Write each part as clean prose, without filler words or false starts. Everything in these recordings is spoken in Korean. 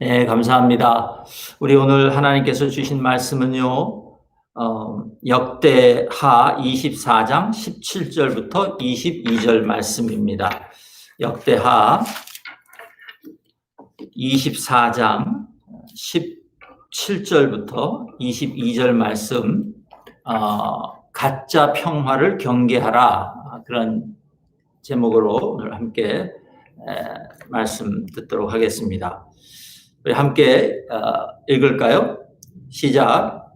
네, 감사합니다. 우리 오늘 하나님께서 주신 말씀은요, 역대하 24장 17절부터 22절 말씀입니다. 역대하 24장 17절부터 22절 말씀, 가짜 평화를 경계하라. 그런 제목으로 오늘 함께 말씀 듣도록 하겠습니다. 우리 함께 읽을까요? 시작.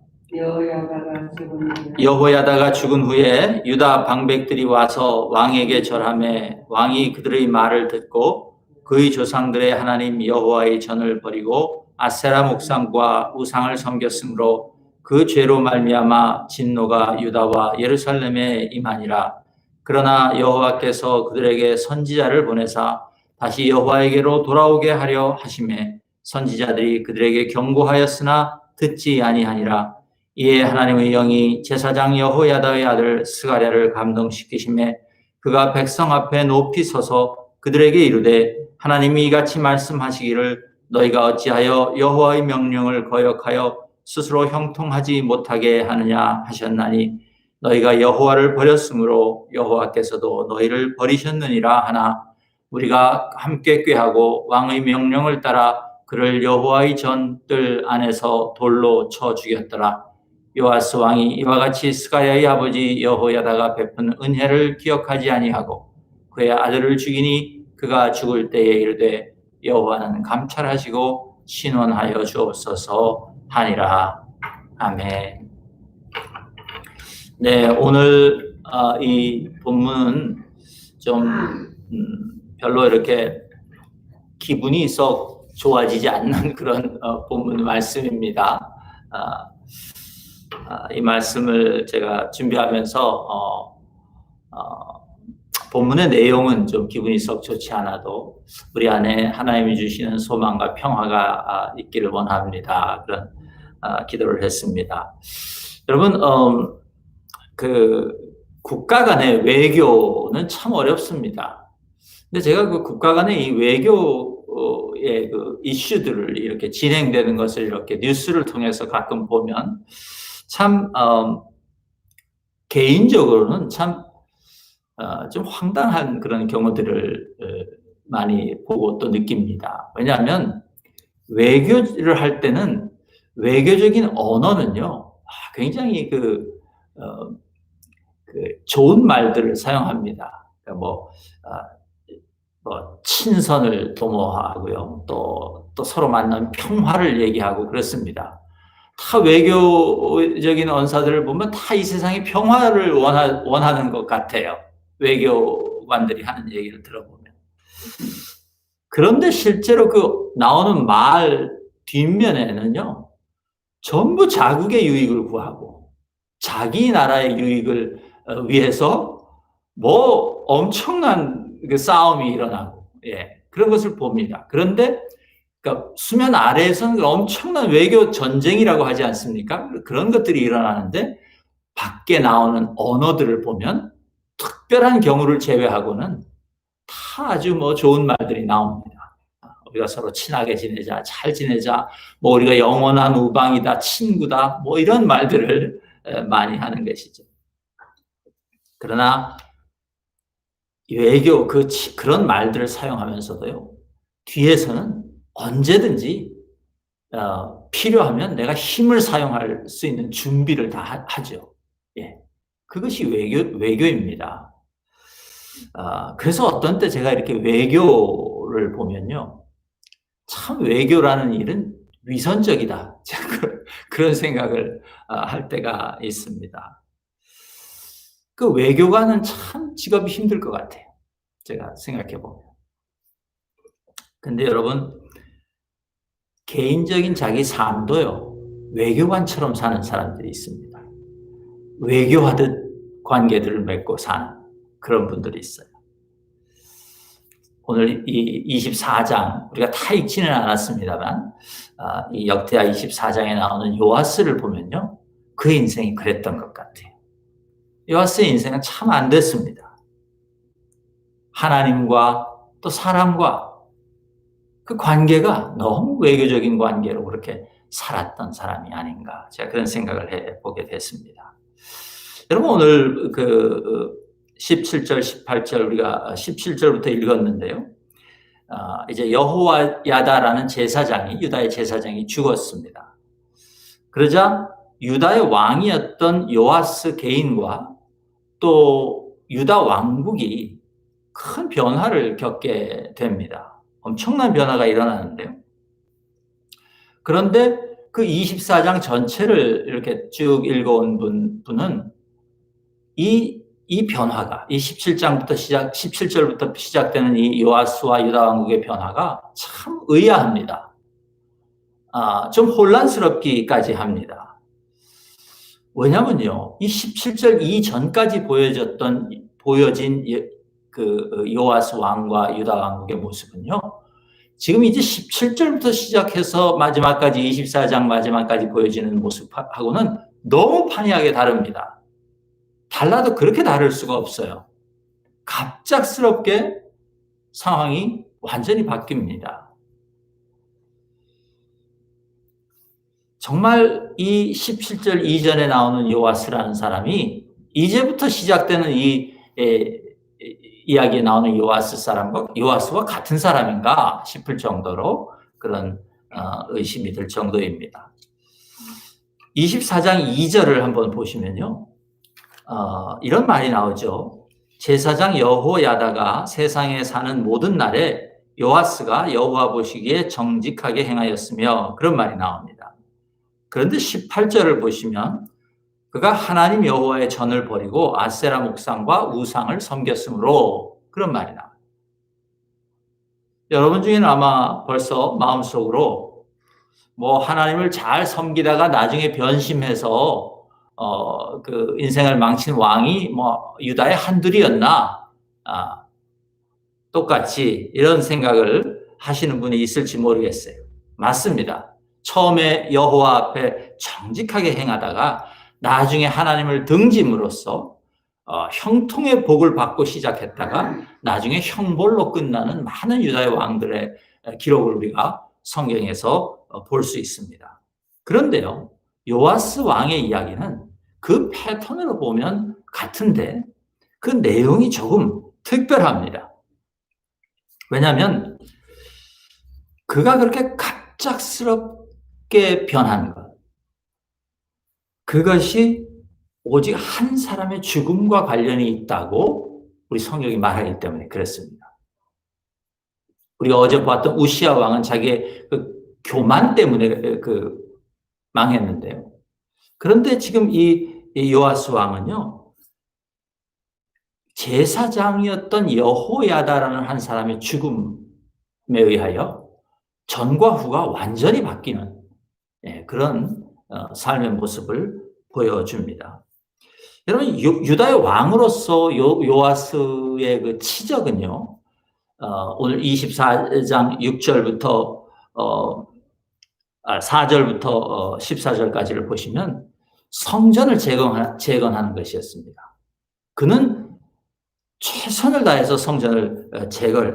여호야다가 죽은 후에 유다 방백들이 와서 왕에게 절하매 왕이 그들의 말을 듣고 그의 조상들의 하나님 여호와의 전을 버리고 아세라 목상과 우상을 섬겼으므로 그 죄로 말미암아 진노가 유다와 예루살렘에 임하니라. 그러나 여호와께서 그들에게 선지자를 보내사 다시 여호와에게로 돌아오게 하려 하시매 선지자들이 그들에게 경고하였으나 듣지 아니하니라. 이에 하나님의 영이 제사장 여호야다의 아들 스가랴를 감동시키시매 그가 백성 앞에 높이 서서 그들에게 이르되 하나님이 이같이 말씀하시기를 너희가 어찌하여 여호와의 명령을 거역하여 스스로 형통하지 못하게 하느냐 하셨나니 너희가 여호와를 버렸으므로 여호와께서도 너희를 버리셨느니라 하나 우리가 함께 꾀하고 왕의 명령을 따라 그를 여호와의 전뜰 안에서 돌로 쳐 죽였더라. 요아스 왕이 이와 같이 스가랴의 아버지 여호야다가 베푼 은혜를 기억하지 아니하고 그의 아들을 죽이니 그가 죽을 때에 이르되 여호와는 감찰하시고 신원하여 주옵소서 하니라. 아멘. 네, 오늘 이 본문은 좀 별로 이렇게 기분이 썩 좋아지지 않는 그런 본문 말씀입니다. 이 말씀을 제가 준비하면서 본문의 내용은 좀 기분이 썩 좋지 않아도 우리 안에 하나님이 주시는 소망과 평화가 있기를 원합니다. 그런 기도를 했습니다. 여러분, 그 국가 간의 외교는 참 어렵습니다. 근데 제가 그 국가 간의 이 외교의 그 이슈들을 이렇게 진행되는 것을 이렇게 뉴스를 통해서 가끔 보면 참 개인적으로는 참 좀 황당한 그런 경우들을 많이 보고 또 느낍니다. 왜냐하면 외교를 할 때는 외교적인 언어는요 굉장히 그 좋은 말들을 사용합니다. 그러니까 뭐 친선을 도모하고요, 또 서로 만나면 평화를 얘기하고 그렇습니다. 다 외교적인 언사들을 보면 다 이 세상에 평화를 원하는 것 같아요. 외교관들이 하는 얘기를 들어보면. 그런데 실제로 그 나오는 말 뒷면에는요, 전부 자국의 유익을 구하고 자기 나라의 유익을 위해서 뭐 엄청난 그 싸움이 일어나고, 그런 것을 봅니다. 그런데 그러니까 수면 아래에서는 엄청난 외교 전쟁이라고 하지 않습니까? 그런 것들이 일어나는데 밖에 나오는 언어들을 보면 특별한 경우를 제외하고는 다 아주 뭐 좋은 말들이 나옵니다. 우리가 서로 친하게 지내자, 잘 지내자, 뭐 우리가 영원한 우방이다, 친구다, 뭐 이런 말들을 많이 하는 것이죠. 그러나 외교 그런 말들을 사용하면서도요, 뒤에서는 언제든지 필요하면 내가 힘을 사용할 수 있는 준비를 다 하죠. 그것이 외교입니다. 그래서 어떤 때 제가 이렇게 외교를 보면요, 참 외교라는 일은 위선적이다. 그런 생각을 할 때가 있습니다. 그 외교관은 참 직업이 힘들 것 같아요. 제가 생각해 보면. 근데 여러분, 개인적인 자기 삶도요, 외교관처럼 사는 사람들이 있습니다. 외교하듯 관계들을 맺고 사는 그런 분들이 있어요. 오늘 이 24장, 우리가 다 읽지는 않았습니다만, 이 역대하 24장에 나오는 요아스를 보면요, 그 인생이 그랬던 것 같아요. 요아스의 인생은 참 안 됐습니다. 하나님과 또 사람과 그 관계가 너무 외교적인 관계로 그렇게 살았던 사람이 아닌가, 제가 그런 생각을 해보게 됐습니다. 여러분, 오늘 그 17절, 18절 우리가 17절부터 읽었는데요. 이제 여호야다라는 제사장이, 유다의 제사장이 죽었습니다. 그러자 유다의 왕이었던 요아스 개인과 또 유다 왕국이 큰 변화를 겪게 됩니다. 엄청난 변화가 일어나는데요. 그런데 그 24장 전체를 이렇게 쭉 읽어온 분은 이 변화가, 이 17절부터 시작되는 이 요아스와 유다 왕국의 변화가 참 의아합니다. 좀 혼란스럽기까지 합니다. 왜냐면요, 이 17절 이전까지 보여진 그 요아스 왕과 유다 왕국의 모습은요, 지금 이제 17절부터 시작해서 마지막까지 24장 마지막까지 보여지는 모습하고는 너무 판이하게 다릅니다. 달라도 그렇게 다를 수가 없어요. 갑작스럽게 상황이 완전히 바뀝니다. 정말 이 17절 이전에 나오는 요아스라는 사람이 이제부터 시작되는 이 이야기에 나오는 요아스와 같은 사람인가 싶을 정도로 그런 의심이 들 정도입니다. 24장 2절을 한번 보시면요, 이런 말이 나오죠. 제사장 여호야다가 세상에 사는 모든 날에 요아스가 여호와 보시기에 정직하게 행하였으며, 그런 말이 나옵니다. 그런데 18절을 보시면 그가 하나님 여호와의 전을 버리고 아세라 목상과 우상을 섬겼으므로, 그런 말이 나와요. 여러분 중에는 아마 벌써 마음속으로 하나님을 잘 섬기다가 나중에 변심해서 그 인생을 망친 왕이 유다의 한둘이었나, 똑같이 이런 생각을 하시는 분이 있을지 모르겠어요. 맞습니다. 처음에 여호와 앞에 정직하게 행하다가 나중에 하나님을 등짐으로써 형통의 복을 받고 시작했다가 나중에 형벌로 끝나는 많은 유다의 왕들의 기록을 우리가 성경에서 볼 수 있습니다. 그런데요, 요아스 왕의 이야기는 그 패턴으로 보면 같은데 그 내용이 조금 특별합니다. 왜냐하면 그가 그렇게 갑작스럽게 변한 것, 그것이 오직 한 사람의 죽음과 관련이 있다고 우리 성경이 말하기 때문에 그렇습니다. 우리가 어제 봤던 우시야 왕은 자기의 그 교만 때문에 망했는데요. 그런데 지금 이 요아스 왕은요, 제사장이었던 여호야다라는 한 사람의 죽음에 의하여 전과 후가 완전히 바뀌는 그런 삶의 모습을 보여줍니다. 여러분, 유다의 왕으로서 요아스의 그 치적은요, 오늘 24장 6절부터 4절부터 14절까지를 보시면 성전을 재건하는 것이었습니다. 그는 최선을 다해서 성전을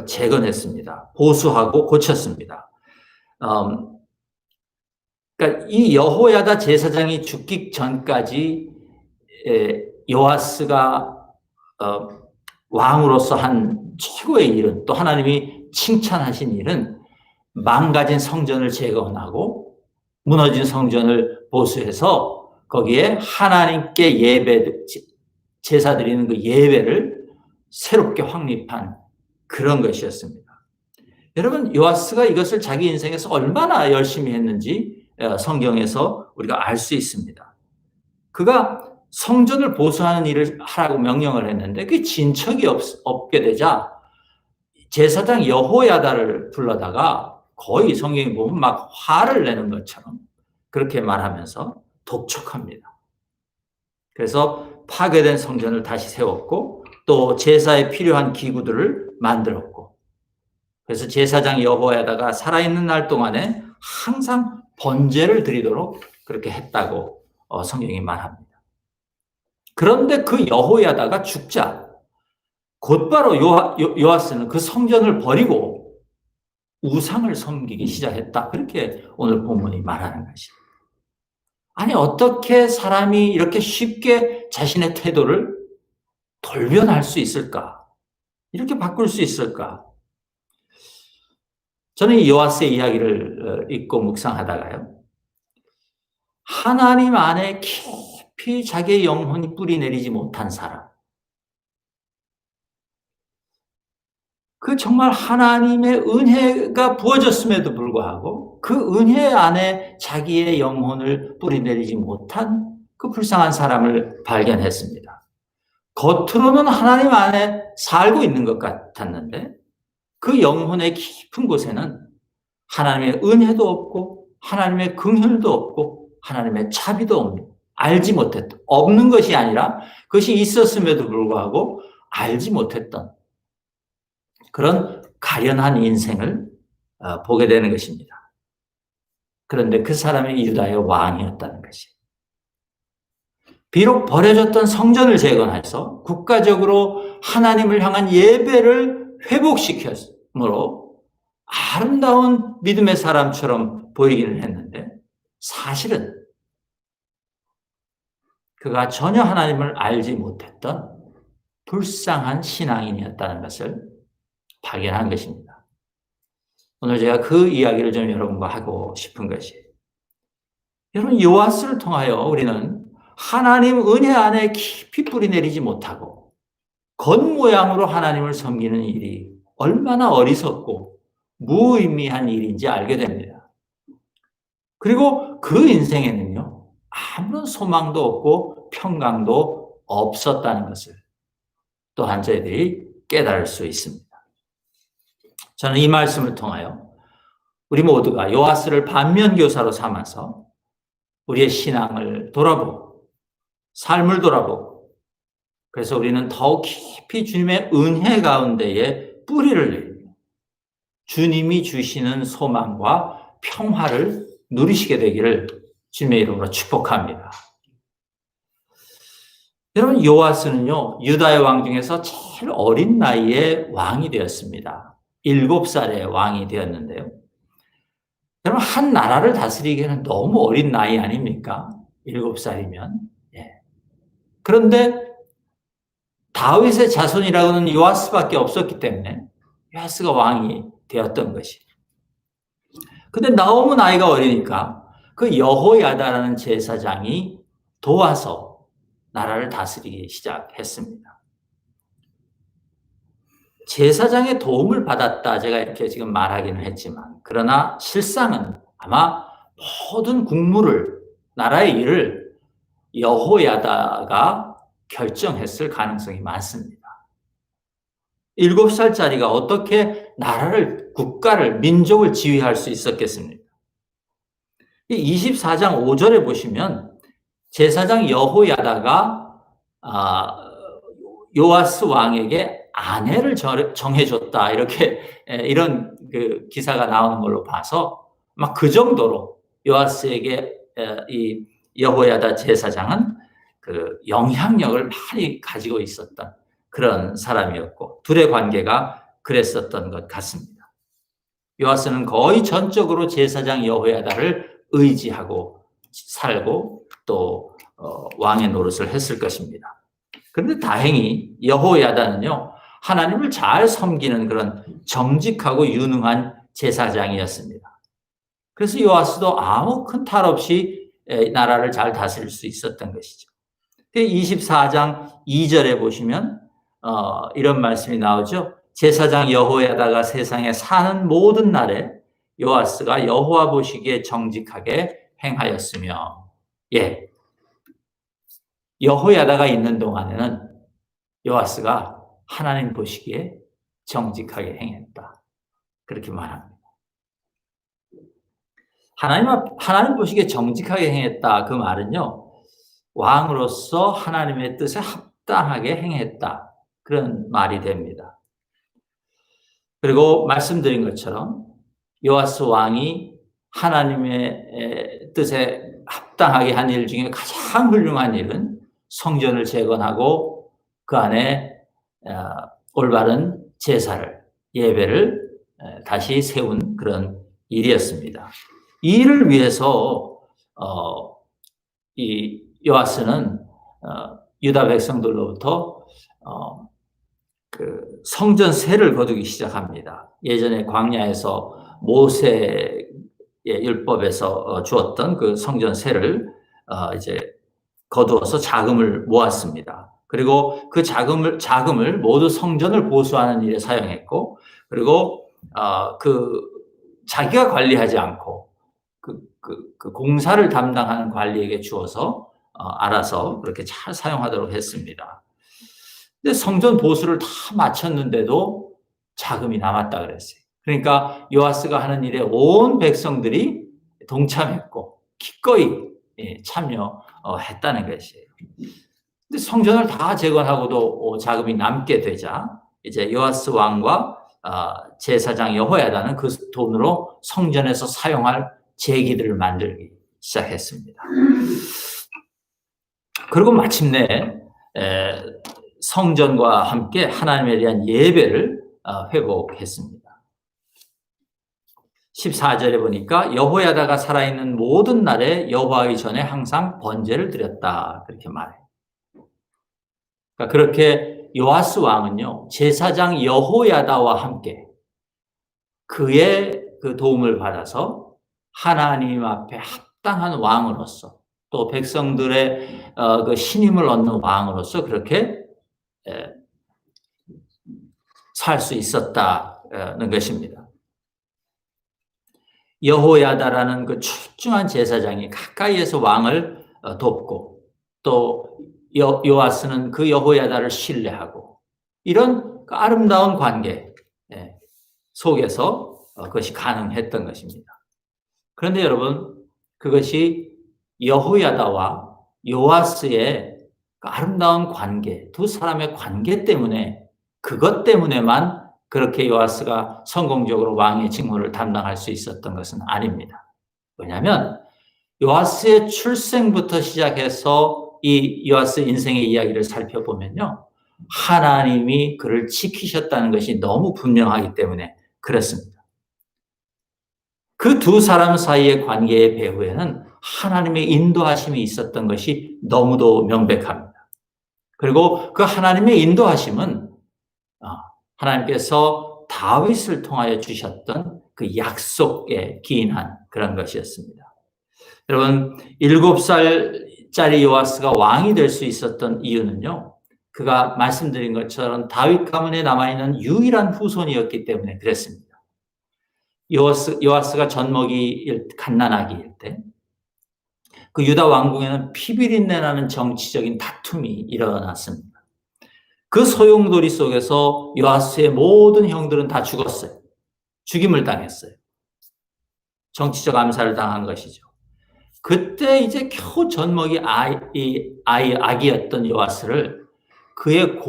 재건했습니다. 보수하고 고쳤습니다. 그러니까 이 여호야다 제사장이 죽기 전까지 요아스가 왕으로서 한 최고의 일은, 또 하나님이 칭찬하신 일은 망가진 성전을 재건하고 무너진 성전을 보수해서 거기에 하나님께 제사 드리는 그 예배를 새롭게 확립한 그런 것이었습니다. 여러분, 요아스가 이것을 자기 인생에서 얼마나 열심히 했는지 성경에서 우리가 알 수 있습니다. 그가 성전을 보수하는 일을 하라고 명령을 했는데 그게 진척이 없게 되자 제사장 여호야다를 불러다가 거의 성경에 보면 막 화를 내는 것처럼 그렇게 말하면서 독촉합니다. 그래서 파괴된 성전을 다시 세웠고 또 제사에 필요한 기구들을 만들었고, 그래서 제사장 여호야다가 살아있는 날 동안에 항상 번제를 드리도록 그렇게 했다고 성경이 말합니다. 그런데 그 여호야다가 죽자 곧바로 요아스는 그 성전을 버리고 우상을 섬기기 시작했다. 그렇게 오늘 본문이 말하는 것이에요. 아니, 어떻게 사람이 이렇게 쉽게 자신의 태도를 돌변할 수 있을까? 이렇게 바꿀 수 있을까? 저는 이 요아스의 이야기를 읽고 묵상하다가요, 하나님 안에 깊이 자기의 영혼이 뿌리 내리지 못한 사람, 그 정말 하나님의 은혜가 부어졌음에도 불구하고 그 은혜 안에 자기의 영혼을 뿌리 내리지 못한 그 불쌍한 사람을 발견했습니다. 겉으로는 하나님 안에 살고 있는 것 같았는데 그 영혼의 깊은 곳에는 하나님의 은혜도 없고 하나님의 긍휼도 없고 하나님의 자비도 없는, 알지 못했던, 없는 것이 아니라 그것이 있었음에도 불구하고 알지 못했던 그런 가련한 인생을 보게 되는 것입니다. 그런데 그 사람이 유다의 왕이었다는 것이에요. 비록 버려졌던 성전을 재건해서 국가적으로 하나님을 향한 예배를 회복시켰으므로 아름다운 믿음의 사람처럼 보이기는 했는데 사실은 그가 전혀 하나님을 알지 못했던 불쌍한 신앙인이었다는 것을 발견한 것입니다. 오늘 제가 그 이야기를 좀 여러분과 하고 싶은 것이에요. 여러분, 요아스를 통하여 우리는 하나님 은혜 안에 깊이 뿌리 내리지 못하고 겉모양으로 하나님을 섬기는 일이 얼마나 어리석고 무의미한 일인지 알게 됩니다. 그리고 그 인생에는요, 아무런 소망도 없고 평강도 없었다는 것을 또한 저희들이 깨달을 수 있습니다. 저는 이 말씀을 통하여 우리 모두가 요아스를 반면교사로 삼아서 우리의 신앙을 돌아보고 삶을 돌아보고 그래서 우리는 더욱 깊이 주님의 은혜 가운데에 뿌리를 내리며 주님이 주시는 소망과 평화를 누리시게 되기를 주님의 이름으로 축복합니다. 여러분, 요아스는요, 유다의 왕 중에서 제일 어린 나이에 왕이 되었습니다. 7살에 왕이 되었는데요. 여러분, 한 나라를 다스리기에는 너무 어린 나이 아닙니까? 7살이면. 예. 그런데 다윗의 자손이라고는 요아스밖에 없었기 때문에 요아스가 왕이 되었던 것이. 근데 너무 나이가 어리니까 그 여호야다라는 제사장이 도와서 나라를 다스리기 시작했습니다. 제사장의 도움을 받았다, 제가 이렇게 지금 말하기는 했지만, 그러나 실상은 아마 모든 국무를, 나라의 일을 여호야다가 결정했을 가능성이 많습니다. 7살짜리가 어떻게 나라를, 국가를, 민족을 지휘할 수 있었겠습니까? 24장 5절에 보시면 제사장 여호야다가 요아스 왕에게 아내를 정해줬다, 이렇게 이런 그 기사가 나오는 걸로 봐서 막 그 정도로 요아스에게 이 여호야다 제사장은 그 영향력을 많이 가지고 있었던 그런 사람이었고 둘의 관계가 그랬었던 것 같습니다. 요아스는 거의 전적으로 제사장 여호야다를 의지하고 살고 또 왕의 노릇을 했을 것입니다. 그런데 다행히 여호야다는요, 하나님을 잘 섬기는 그런 정직하고 유능한 제사장이었습니다. 그래서 요아스도 아무 큰 탈 없이 나라를 잘 다스릴 수 있었던 것이죠. 24장 2절에 보시면 이런 말씀이 나오죠. 제사장 여호야다가 세상에 사는 모든 날에 요아스가 여호와 보시기에 정직하게 행하였으며, 예, 여호야다가 있는 동안에는 요아스가 하나님 보시기에 정직하게 행했다, 그렇게 말합니다. 하나님 보시기에 정직하게 행했다, 그 말은요, 왕으로서 하나님의 뜻에 합당하게 행했다, 그런 말이 됩니다. 그리고 말씀드린 것처럼 요아스 왕이 하나님의 뜻에 합당하게 한 일 중에 가장 훌륭한 일은 성전을 재건하고 그 안에 올바른 제사를, 예배를 다시 세운 그런 일이었습니다. 이 일을 위해서 이 요아스는 유다 백성들로부터 그 성전세를 거두기 시작합니다. 예전에 광야에서 모세의 율법에서 주었던 그 성전세를 이제 거두어서 자금을 모았습니다. 그리고 그 자금을 모두 성전을 보수하는 일에 사용했고, 그리고 그 자기가 관리하지 않고 그 공사를 담당하는 관리에게 주어서 알아서 그렇게 잘 사용하도록 했습니다. 근데 성전 보수를 다 마쳤는데도 자금이 남았다 그랬어요. 그러니까 요아스가 하는 일에 온 백성들이 동참했고 기꺼이 참여했다는 것이에요. 근데 성전을 다 재건하고도 자금이 남게 되자 이제 요아스 왕과 제사장 여호야다는 그 돈으로 성전에서 사용할 제기들을 만들기 시작했습니다. 그리고 마침내 성전과 함께 하나님에 대한 예배를 회복했습니다. 14절에 보니까 여호야다가 살아있는 모든 날에 여호와의 전에 항상 번제를 드렸다 그렇게 말해요. 그러니까 그렇게 요아스 왕은요 제사장 여호야다와 함께 그의 그 도움을 받아서 하나님 앞에 합당한 왕으로서 또 백성들의 그 신임을 얻는 왕으로서 그렇게 살 수 있었다는 것입니다. 여호야다라는 그 출중한 제사장이 가까이에서 왕을 돕고 또 요아스는 그 여호야다를 신뢰하고 이런 그 아름다운 관계 속에서 그것이 가능했던 것입니다. 그런데 여러분 그것이 여호야다와 요아스의 그 아름다운 관계, 두 사람의 관계 때문에 그것 때문에만 그렇게 요아스가 성공적으로 왕의 직무를 담당할 수 있었던 것은 아닙니다. 왜냐하면 요아스의 출생부터 시작해서 이 요아스 인생의 이야기를 살펴보면요. 하나님이 그를 지키셨다는 것이 너무 분명하기 때문에 그렇습니다. 그 두 사람 사이의 관계의 배후에는 하나님의 인도하심이 있었던 것이 너무도 명백합니다. 그리고 그 하나님의 인도하심은 하나님께서 다윗을 통하여 주셨던 그 약속에 기인한 그런 것이었습니다. 여러분 7살짜리 요아스가 왕이 될 수 있었던 이유는요. 그가 말씀드린 것처럼 다윗 가문에 남아있는 유일한 후손이었기 때문에 그랬습니다. 요아스가 젖먹이 갓난아기일 때 그 유다 왕궁에는 피비린내 나는 정치적인 다툼이 일어났습니다. 그 소용돌이 속에서 요아스의 모든 형들은 다 죽었어요. 죽임을 당했어요. 정치적 암살을 당한 것이죠. 그때 이제 겨우 젖먹이 아기였던 요아스를 그의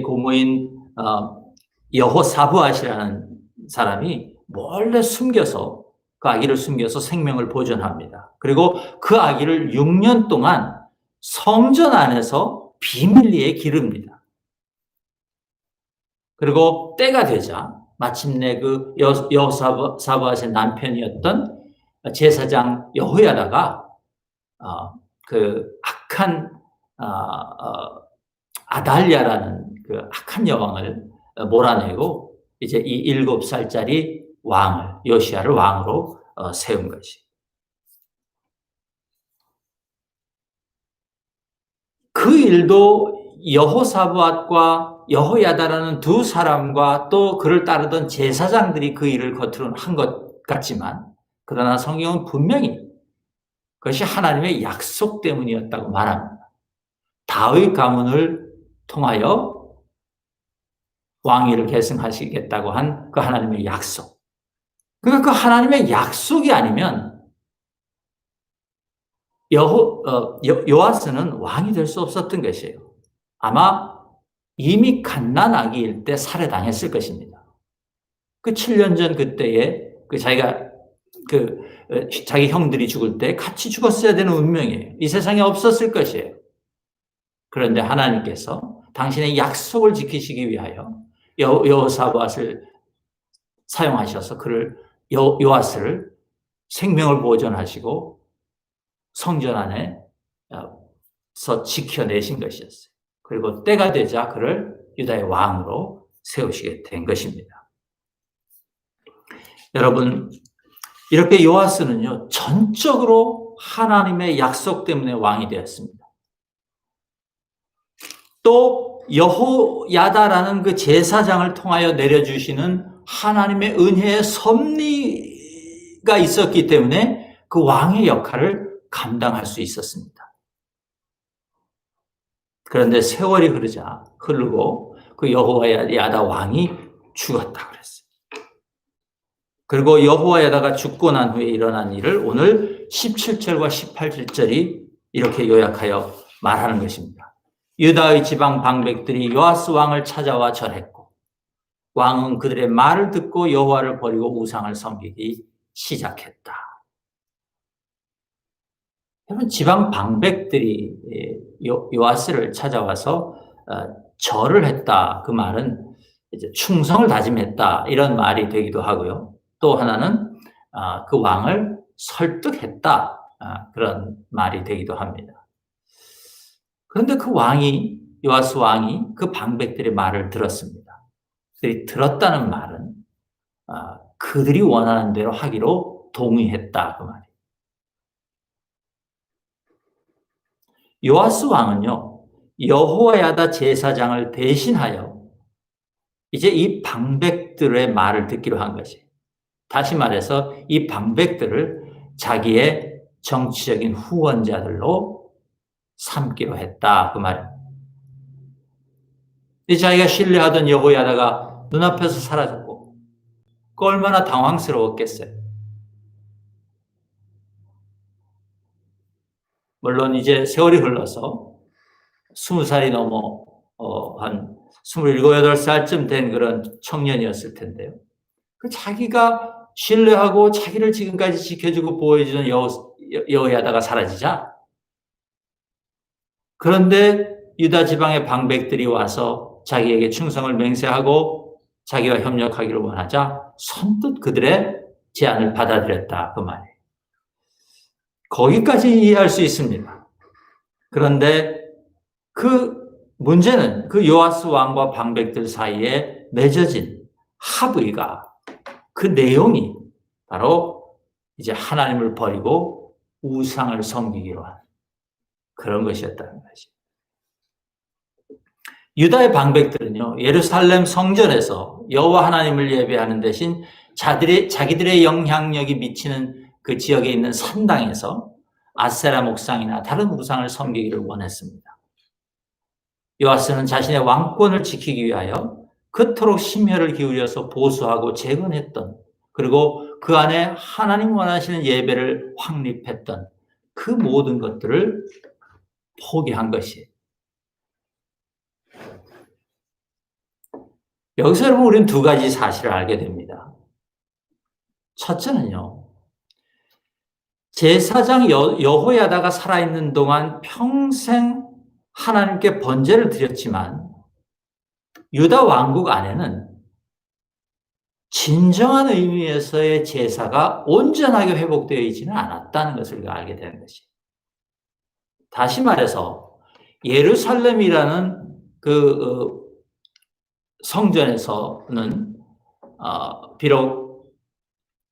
고모인 여호사브앗이라는 사람이 몰래 숨겨서 그 아기를 숨겨서 생명을 보존합니다. 그리고 그 아기를 6년 동안 성전 안에서 비밀리에 기릅니다. 그리고 때가 되자 마침내 그 여호사브앗의 남편이었던 제사장 여호야다가 그 악한 아달랴라는 그 악한 여왕을 몰아내고 이제 이 7살짜리 왕을 요시야를 왕으로 세운 것이. 그 일도 여호사브앗과 여호야다라는 두 사람과 또 그를 따르던 제사장들이 그 일을 겉으로는 한 것 같지만 그러나 성경은 분명히 그것이 하나님의 약속 때문이었다고 말합니다. 다윗 가문을 통하여 왕위를 계승하시겠다고 한 그 하나님의 약속. 그러니까 그 하나님의 약속이 아니면 요아스는 왕이 될 수 없었던 것이에요. 아마 이미 갓난아기일 때 살해당했을 것입니다. 그 7년 전 그때에 자기 형들이 죽을 때 같이 죽었어야 되는 운명이에요. 이 세상에 없었을 것이에요. 그런데 하나님께서 당신의 약속을 지키시기 위하여 여호사밧을 사용하셔서 그를 요아스를 생명을 보존하시고 성전 안에서 지켜내신 것이었어요. 그리고 때가 되자 그를 유다의 왕으로 세우시게 된 것입니다. 여러분, 이렇게 요아스는요, 전적으로 하나님의 약속 때문에 왕이 되었습니다. 또 여호야다라는 그 제사장을 통하여 내려주시는 하나님의 은혜의 섭리가 있었기 때문에 그 왕의 역할을 감당할 수 있었습니다. 그런데 세월이 흐르고 그 여호야다 왕이 죽었다 그랬어요. 그리고 여호야다가 죽고 난 후에 일어난 일을 오늘 17절과 18절이 이렇게 요약하여 말하는 것입니다. 유다의 지방 방백들이 요아스 왕을 찾아와 절했고 왕은 그들의 말을 듣고 여호와를 버리고 우상을 섬기기 시작했다. 여러분, 지방 방백들이 요아스를 찾아와서 절을 했다. 그 말은 이제 충성을 다짐했다. 이런 말이 되기도 하고요. 또 하나는 그 왕을 설득했다. 그런 말이 되기도 합니다. 그런데 그 요아스 왕이 그 방백들의 말을 들었습니다. 그들이 들었다는 말은 그들이 원하는 대로 하기로 동의했다. 그 말이에요. 요아스 왕은요, 여호야다 제사장을 대신하여 이제 이 방백들의 말을 듣기로 한 것이에요. 다시 말해서 이 방백들을 자기의 정치적인 후원자들로 삼기로 했다. 그 말입니다. 자기가 신뢰하던 여호야다가 눈앞에서 사라졌고 그 얼마나 당황스러웠겠어요. 물론 이제 세월이 흘러서 20살이 넘어 한 27, 8살쯤 된 그런 청년이었을 텐데요. 그 자기가 신뢰하고 자기를 지금까지 지켜주고 보호해주는 여호야다가 사라지자, 그런데 유다 지방의 방백들이 와서 자기에게 충성을 맹세하고 자기와 협력하기를 원하자 선뜻 그들의 제안을 받아들였다. 그 말이에요. 거기까지 이해할 수 있습니다. 그런데 그 문제는 그 요아스 왕과 방백들 사이에 맺어진 합의가, 그 내용이 바로 이제 하나님을 버리고 우상을 섬기기로 한 그런 것이었다는 것이죠. 유다의 방백들은요, 예루살렘 성전에서 여호와 하나님을 예배하는 대신 자기들의 영향력이 미치는 그 지역에 있는 산당에서 아세라 목상이나 다른 우상을 섬기기를 원했습니다. 요아스는 자신의 왕권을 지키기 위하여 그토록 심혈을 기울여서 보수하고 재건했던, 그리고 그 안에 하나님 원하시는 예배를 확립했던 그 모든 것들을 포기한 것이에요. 여기서 여러분, 우리는 두 가지 사실을 알게 됩니다. 첫째는요, 제사장 여호야다가 살아있는 동안 평생 하나님께 번제를 드렸지만 유다 왕국 안에는 진정한 의미에서의 제사가 온전하게 회복되어 있지는 않았다는 것을 우리가 알게 되는 것이에요. 다시 말해서 예루살렘이라는 그 성전에서는 비록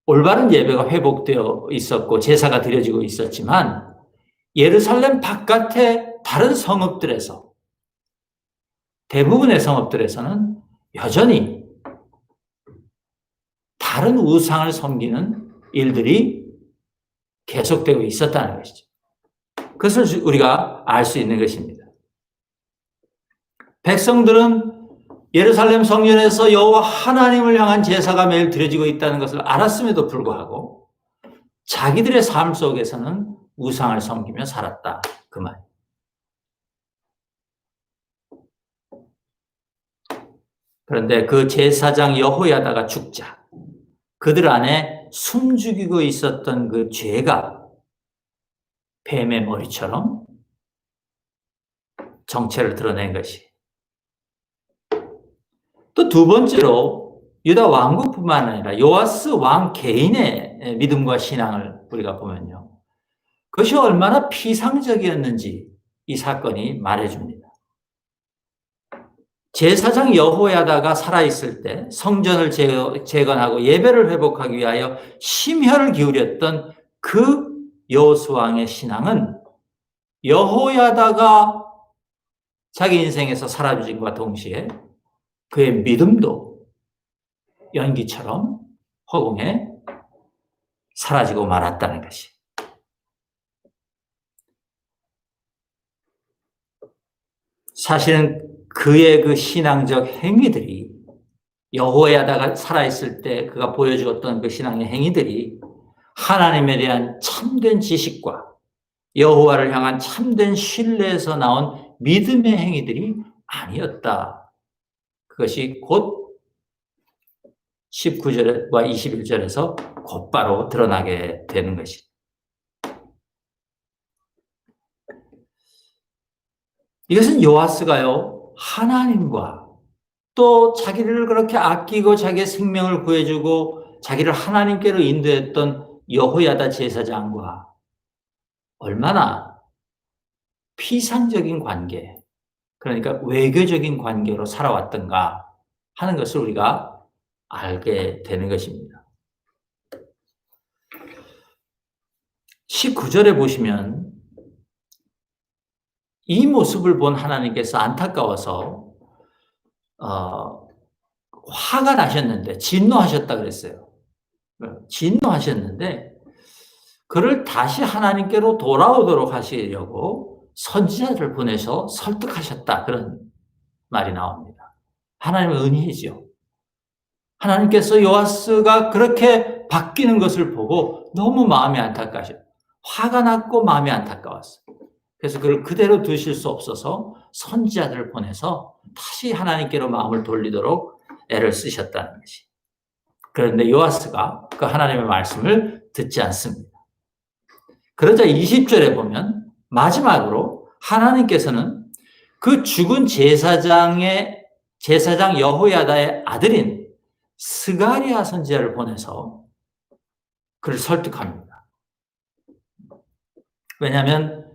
올바른 예배가 회복되어 있었고 제사가 드려지고 있었지만 예루살렘 바깥의 다른 성읍들에서, 대부분의 성읍들에서는 여전히 다른 우상을 섬기는 일들이 계속되고 있었다는 것이죠. 그것을 우리가 알 수 있는 것입니다. 백성들은 예루살렘 성전에서 여호와 하나님을 향한 제사가 매일 드려지고 있다는 것을 알았음에도 불구하고 자기들의 삶 속에서는 우상을 섬기며 살았다. 그 말. 그런데 그 제사장 여호야다가 죽자 그들 안에 숨죽이고 있었던 그 죄가 뱀의 머리처럼 정체를 드러낸 것이. 또 두 번째로 유다 왕국뿐만 아니라 요아스 왕 개인의 믿음과 신앙을 우리가 보면요. 그것이 얼마나 피상적이었는지 이 사건이 말해줍니다. 제사장 여호야다가 살아있을 때 성전을 재건하고 예배를 회복하기 위하여 심혈을 기울였던 그 요아스 왕의 신앙은 여호야다가 자기 인생에서 사라짐과 동시에 그의 믿음도 연기처럼 허공에 사라지고 말았다는 것이. 사실은 그의 그 신앙적 행위들이 여호야다가 살아있을 때 그가 보여주었던 그 신앙의 행위들이 하나님에 대한 참된 지식과 여호와를 향한 참된 신뢰에서 나온 믿음의 행위들이 아니었다. 그것이 곧 19절과 21절에서 곧바로 드러나게 되는 것이다. 이것은 요아스가요, 하나님과 또 자기를 그렇게 아끼고 자기의 생명을 구해주고 자기를 하나님께로 인도했던 여호야다 제사장과 얼마나 피상적인 관계, 그러니까 외교적인 관계로 살아왔던가 하는 것을 우리가 알게 되는 것입니다. 19절에 보시면 이 모습을 본 하나님께서 안타까워서 화가 나셨는데 진노하셨다 그랬어요. 진노하셨는데 그를 다시 하나님께로 돌아오도록 하시려고 선지자를 보내서 설득하셨다. 그런 말이 나옵니다. 하나님의 은혜이죠. 하나님께서 요아스가 그렇게 바뀌는 것을 보고 너무 마음이 안타까우셨어요. 화가 났고 마음이 안타까웠어요. 그래서 그를 그대로 두실 수 없어서 선지자들을 보내서 다시 하나님께로 마음을 돌리도록 애를 쓰셨다는 것이. 그런데 요아스가 그 하나님의 말씀을 듣지 않습니다. 그러자 20절에 보면 마지막으로 하나님께서는 그 죽은 제사장 여호야다의 아들인 스가랴 선지자를 보내서 그를 설득합니다. 왜냐하면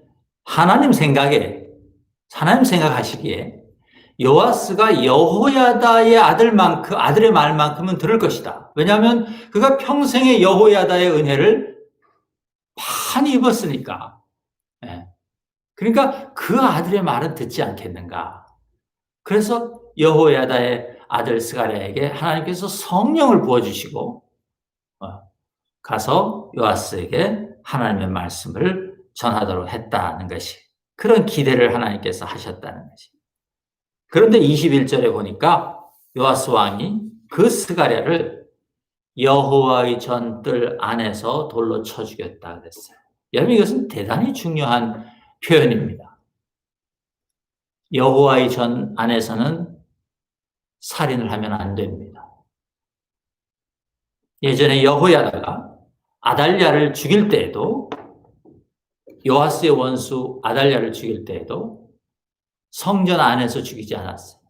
하나님 생각하시기에 요아스가 여호야다의 아들의 말만큼은 들을 것이다. 왜냐하면 그가 평생의 여호야다의 은혜를 많이 입었으니까. 그러니까 그 아들의 말은 듣지 않겠는가. 그래서 여호야다의 아들 스가랴에게 하나님께서 성령을 부어주시고 가서 요아스에게 하나님의 말씀을 전하도록 했다는 것이, 그런 기대를 하나님께서 하셨다는 것이. 그런데 21절에 보니까 요아스 왕이 그 스가랴를 여호와의 전뜰 안에서 돌로 쳐 죽였다 그랬어요. 여러분, 이것은 대단히 중요한 표현입니다. 여호와의 전 안에서는 살인을 하면 안 됩니다. 예전에 여호야다가 아달랴를 죽일 때에도, 요아스의 원수 아달랴를 죽일 때에도 성전 안에서 죽이지 않았어요.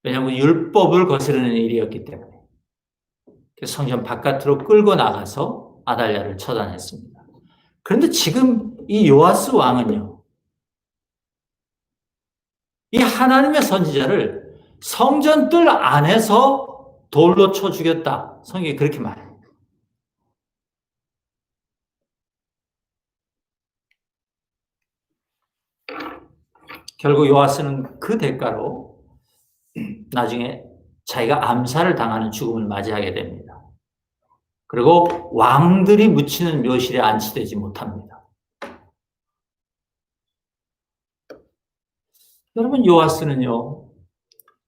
왜냐하면 율법을 거스르는 일이었기 때문에. 성전 바깥으로 끌고 나가서 아달랴를 처단했습니다. 그런데 지금 이 요아스 왕은요, 이 하나님의 선지자를 성전 뜰 안에서 돌로 쳐 죽였다. 성경이 그렇게 말해요. 결국 요아스는 그 대가로 나중에 자기가 암살을 당하는 죽음을 맞이하게 됩니다. 그리고 왕들이 묻히는 묘실에 안치되지 못합니다. 여러분, 요아스는요,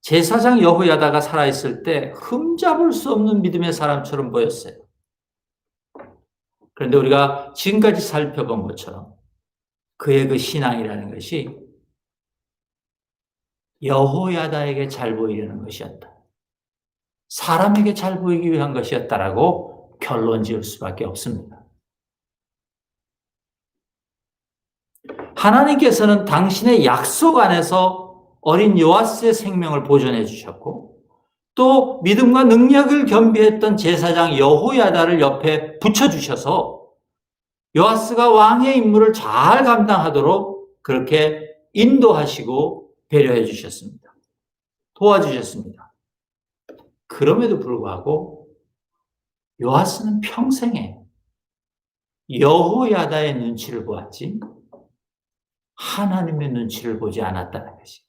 제사장 여호야다가 살아있을 때 흠잡을 수 없는 믿음의 사람처럼 보였어요. 그런데 우리가 지금까지 살펴본 것처럼 그의 그 신앙이라는 것이 여호야다에게 잘 보이려는 것이었다. 사람에게 잘 보이기 위한 것이었다라고 결론 지을 수밖에 없습니다. 하나님께서는 당신의 약속 안에서 어린 요아스의 생명을 보존해 주셨고, 또 믿음과 능력을 겸비했던 제사장 여호야다를 옆에 붙여주셔서 요아스가 왕의 임무를 잘 감당하도록 그렇게 인도하시고 배려해 주셨습니다. 도와주셨습니다. 그럼에도 불구하고 요아스는 평생에 여호야다의 눈치를 보았지 하나님의 눈치를 보지 않았다는 것이.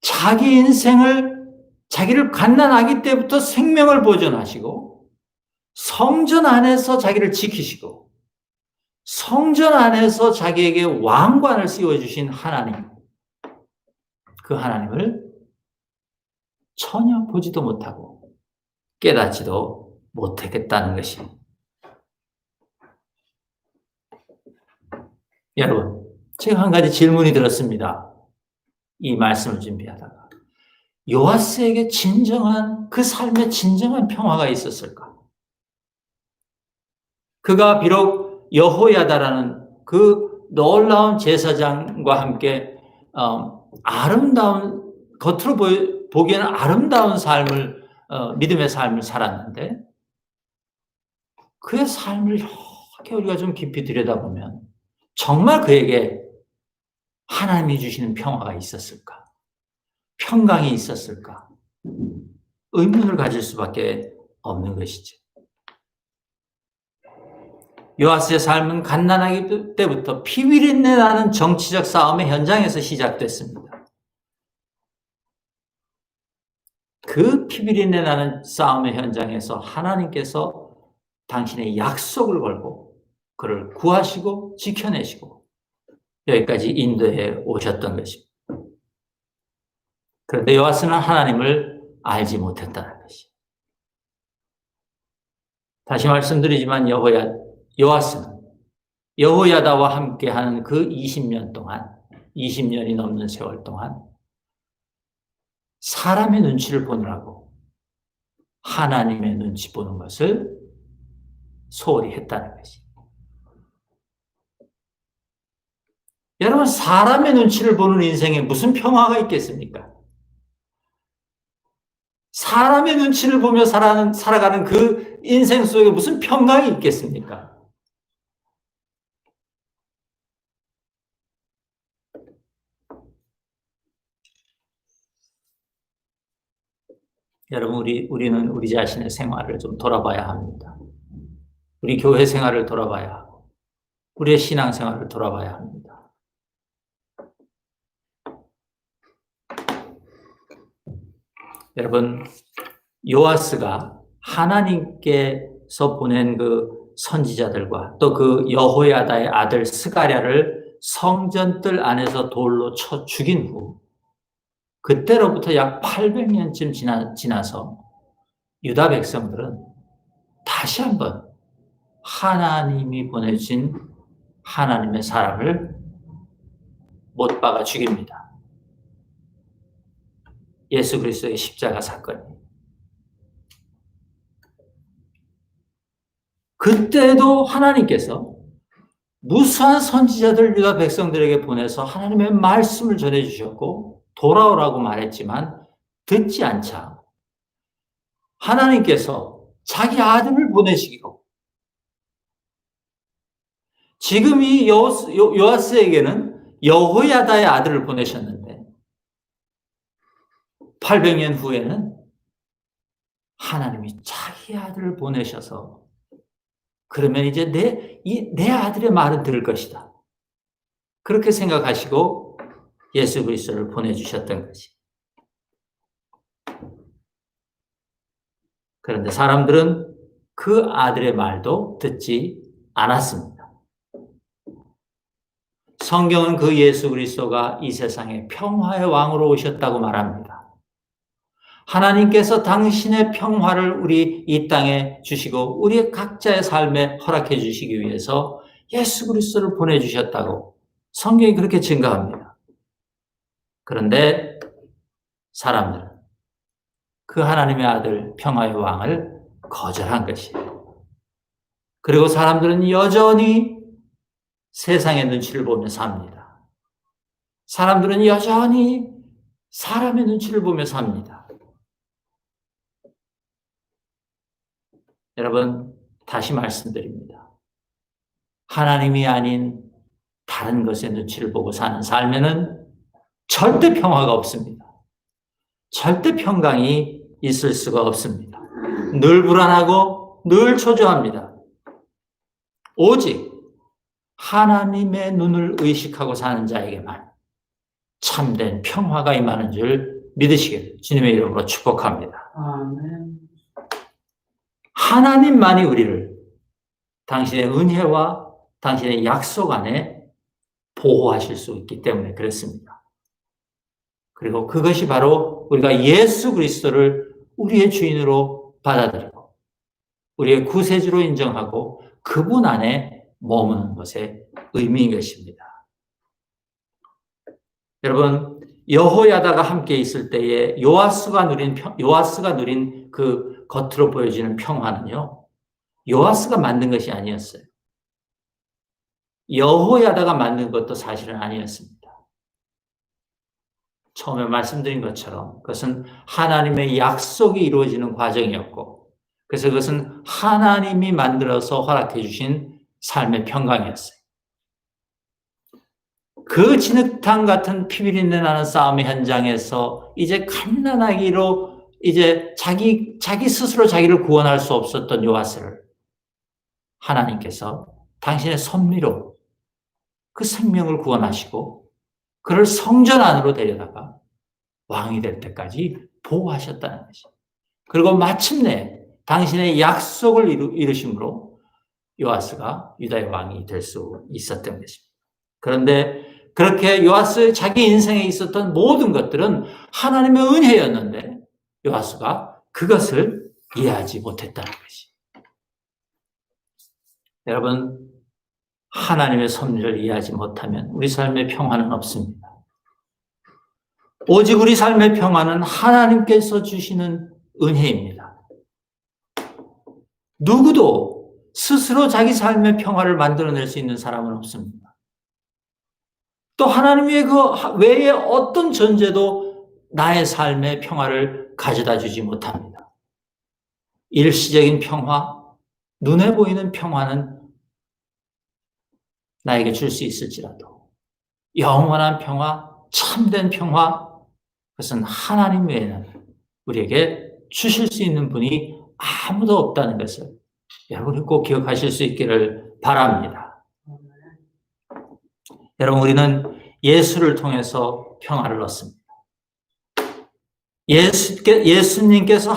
자기 인생을 자기를 갓난아기 때부터 생명을 보존하시고 성전 안에서 자기를 지키시고 성전 안에서 자기에게 왕관을 씌워주신 하나님, 그 하나님을 전혀 보지도 못하고 깨닫지도 못하겠다는 것이. 여러분, 제가 한 가지 질문이 들었습니다. 이 말씀을 준비하다가. 요아스에게 진정한, 그 삶에 진정한 평화가 있었을까? 그가 비록 여호야다라는 그 놀라운 제사장과 함께 아름다운, 겉으로 보기에는 아름다운 삶을, 믿음의 삶을 살았는데 그의 삶을 이렇게 우리가 좀 깊이 들여다보면 정말 그에게 하나님이 주시는 평화가 있었을까? 평강이 있었을까? 의문을 가질 수밖에 없는 것이죠. 요아스의 삶은 갓난아기 때부터 피비린내 나는 정치적 싸움의 현장에서 시작됐습니다. 그 피비린내 나는 싸움의 현장에서 하나님께서 당신의 약속을 걸고 그를 구하시고 지켜내시고 여기까지 인도해 오셨던 것입니다. 그런데 요아스는 하나님을 알지 못했다는 것이. 다시 말씀드리지만 요아스는 여호야다와 함께하는 그 20년 동안, 20년이 넘는 세월 동안 사람의 눈치를 보느라고 하나님의 눈치 보는 것을 소홀히 했다는 것이. 여러분, 사람의 눈치를 보는 인생에 무슨 평화가 있겠습니까? 사람의 눈치를 보며 살아가는 그 인생 속에 무슨 평강이 있겠습니까? 여러분, 우리는 우리 자신의 생활을 좀 돌아봐야 합니다. 우리 교회 생활을 돌아봐야 하고, 우리의 신앙 생활을 돌아봐야 합니다. 여러분, 요아스가 하나님께서 보낸 그 선지자들과 또 그 여호야다의 아들 스가랴를 성전뜰 안에서 돌로 쳐 죽인 후 그때로부터 약 800년쯤 지나서 유다 백성들은 다시 한번 하나님이 보내신 하나님의 사람을 못 박아 죽입니다. 예수 그리스도의 십자가 사건입니다. 그때도 하나님께서 무수한 선지자들 유다 백성들에게 보내서 하나님의 말씀을 전해주셨고 돌아오라고 말했지만 듣지 않자 하나님께서 자기 아들을 보내시기로 지금 이 요아스에게는 여호야다의 아들을 보내셨는데 800년 후에는 하나님이 자기 아들을 보내셔서 그러면 이제 내 아들의 말은 들을 것이다. 그렇게 생각하시고 예수 그리스도를 보내주셨던 것이. 그런데 사람들은 그 아들의 말도 듣지 않았습니다. 성경은 그 예수 그리스도가 이 세상에 평화의 왕으로 오셨다고 말합니다. 하나님께서 당신의 평화를 우리 이 땅에 주시고 우리 각자의 삶에 허락해 주시기 위해서 예수 그리스도를 보내주셨다고 성경이 그렇게 증가합니다. 그런데 사람들은 그 하나님의 아들 평화의 왕을 거절한 것이에요. 그리고 사람들은 여전히 세상의 눈치를 보며 삽니다. 사람들은 여전히 사람의 눈치를 보며 삽니다. 여러분, 다시 말씀드립니다. 하나님이 아닌 다른 것의 눈치를 보고 사는 삶에는 절대 평화가 없습니다. 절대 평강이 있을 수가 없습니다. 늘 불안하고 늘 초조합니다. 오직 하나님의 눈을 의식하고 사는 자에게만 참된 평화가 임하는 줄 믿으시길 주님의 이름으로 축복합니다. 아멘. 하나님만이 우리를 당신의 은혜와 당신의 약속 안에 보호하실 수 있기 때문에 그렇습니다. 그리고 그것이 바로 우리가 예수 그리스도를 우리의 주인으로 받아들이고 우리의 구세주로 인정하고 그분 안에 머무는 것의 의미인 것입니다. 여러분, 여호야다가 함께 있을 때에 요아스가 누린 그 겉으로 보여지는 평화는요, 요아스가 만든 것이 아니었어요. 여호야다가 만든 것도 사실은 아니었습니다. 처음에 말씀드린 것처럼 그것은 하나님의 약속이 이루어지는 과정이었고, 그래서 그것은 하나님이 만들어서 허락해 주신 삶의 평강이었어요. 그 진흙탕 같은 피비린내 나는 싸움의 현장에서 이제 갓난아기로 이제 자기 스스로 자기를 구원할 수 없었던 요아스를 하나님께서 당신의 섭리로 그 생명을 구원하시고 그를 성전 안으로 데려다가 왕이 될 때까지 보호하셨다는 것이죠. 그리고 마침내 당신의 약속을 이루심으로 요아스가 유다의 왕이 될 수 있었던 것입니다. 그런데 그렇게 요아스의 자기 인생에 있었던 모든 것들은 하나님의 은혜였는데 요아스가 그것을 이해하지 못했다는 것이. 여러분, 하나님의 섭리를 이해하지 못하면 우리 삶의 평화는 없습니다. 오직 우리 삶의 평화는 하나님께서 주시는 은혜입니다. 누구도 스스로 자기 삶의 평화를 만들어낼 수 있는 사람은 없습니다. 또 하나님 외에 어떤 존재도 나의 삶의 평화를 가져다 주지 못합니다. 일시적인 평화, 눈에 보이는 평화는 나에게 줄 수 있을지라도 영원한 평화, 참된 평화, 그것은 하나님 외에는 우리에게 주실 수 있는 분이 아무도 없다는 것을 여러분이 꼭 기억하실 수 있기를 바랍니다. 여러분, 우리는 예수를 통해서 평화를 얻습니다. 예수님께서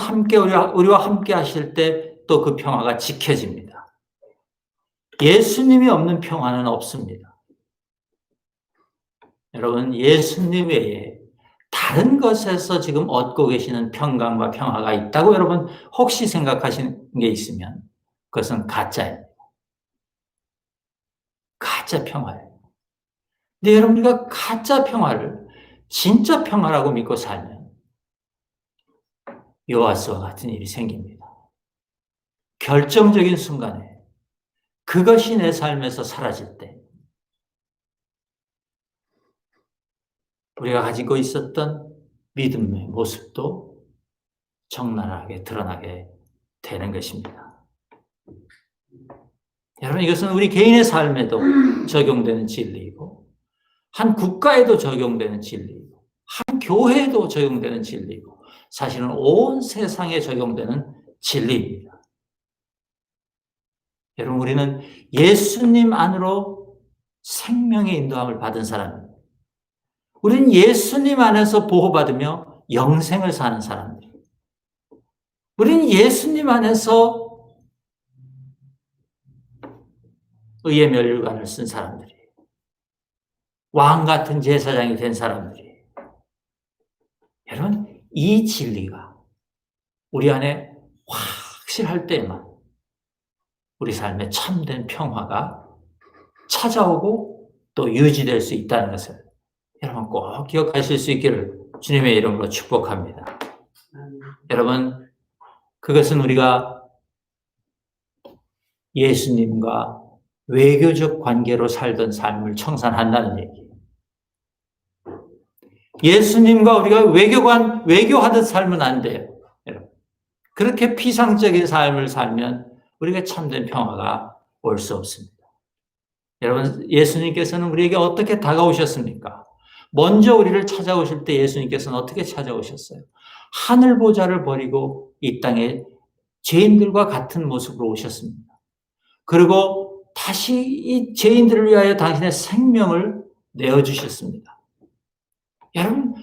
우리와 함께 하실 때 또 그 평화가 지켜집니다. 예수님이 없는 평화는 없습니다. 여러분, 예수님 외에 다른 것에서 지금 얻고 계시는 평강과 평화가 있다고 여러분 혹시 생각하시는 게 있으면 그것은 가짜입니다. 가짜 평화예요. 근데 여러분, 우리가 가짜 평화를 진짜 평화라고 믿고 살면 요아스와 같은 일이 생깁니다. 결정적인 순간에 그것이 내 삶에서 사라질 때 우리가 가지고 있었던 믿음의 모습도 적나라하게 드러나게 되는 것입니다. 여러분, 이것은 우리 개인의 삶에도 적용되는 진리이고 한 국가에도 적용되는 진리이고 한 교회에도 적용되는 진리이고 사실은 온 세상에 적용되는 진리입니다. 여러분, 우리는 예수님 안으로 생명의 인도함을 받은 사람입니다. 우리는 예수님 안에서 보호받으며 영생을 사는 사람들입니다. 우리는 예수님 안에서 의의 면류관을 쓴 사람들이에요. 왕 같은 제사장이 된 사람들이에요. 여러분, 이 진리가 우리 안에 확실할 때에만 우리 삶에 참된 평화가 찾아오고 또 유지될 수 있다는 것을 여러분 꼭 기억하실 수 있기를 주님의 이름으로 축복합니다. 여러분, 그것은 우리가 예수님과 외교적 관계로 살던 삶을 청산한다는 얘기예요. 예수님과 우리가 외교하듯 살면 안 돼요. 여러분. 그렇게 피상적인 삶을 살면 우리가 참된 평화가 올 수 없습니다. 여러분, 예수님께서는 우리에게 어떻게 다가오셨습니까? 먼저 우리를 찾아오실 때 예수님께서는 어떻게 찾아오셨어요? 하늘 보좌를 버리고 이 땅에 죄인들과 같은 모습으로 오셨습니다. 그리고 다시 이 죄인들을 위하여 당신의 생명을 내어주셨습니다. 여러분,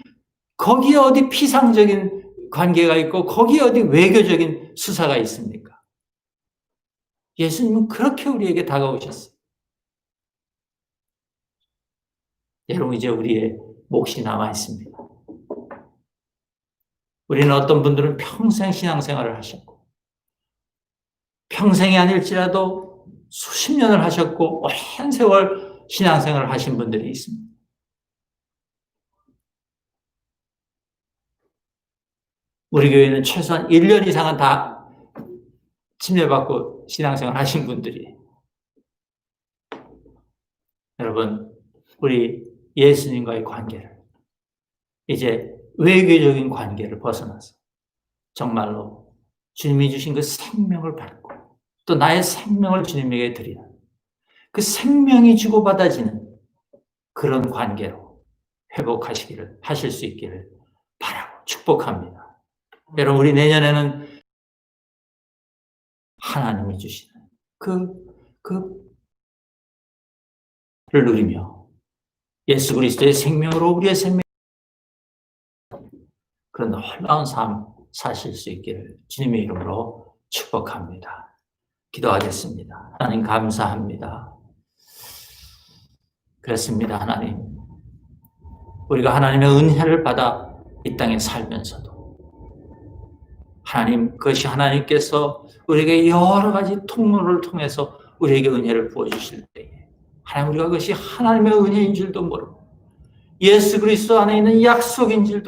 거기에 어디 피상적인 관계가 있고 거기에 어디 외교적인 수사가 있습니까? 예수님은 그렇게 우리에게 다가오셨어요. 여러분, 이제 우리의 몫이 남아 있습니다. 우리는 어떤 분들은 평생 신앙생활을 하셨고 평생이 아닐지라도 수십 년을 하셨고 오랜 세월 신앙생활을 하신 분들이 있습니다. 우리 교회는 최소한 1년 이상은 다 침례받고 신앙생활 하신 분들이. 여러분, 우리 예수님과의 관계를 이제 외교적인 관계를 벗어나서 정말로 주님이 주신 그 생명을 받고 또 나의 생명을 주님에게 드리는 그 생명이 주고받아지는 그런 관계로 하실 수 있기를 바라고 축복합니다. 여러분, 우리 내년에는 하나님이 주시는 그를 누리며 예수 그리스도의 생명으로 우리의 생명 그런 놀라운 삶 사실 수 있기를 주님의 이름으로 축복합니다. 기도하겠습니다. 하나님 감사합니다. 그렇습니다. 하나님, 우리가 하나님의 은혜를 받아 이 땅에 살면서도 하나님, 그것이 하나님께서 우리에게 여러 가지 통로를 통해서 우리에게 은혜를 부어주실 때에 하나님, 우리가 그것이 하나님의 은혜인 줄도 모르고 예수 그리스도 안에 있는 약속인 줄도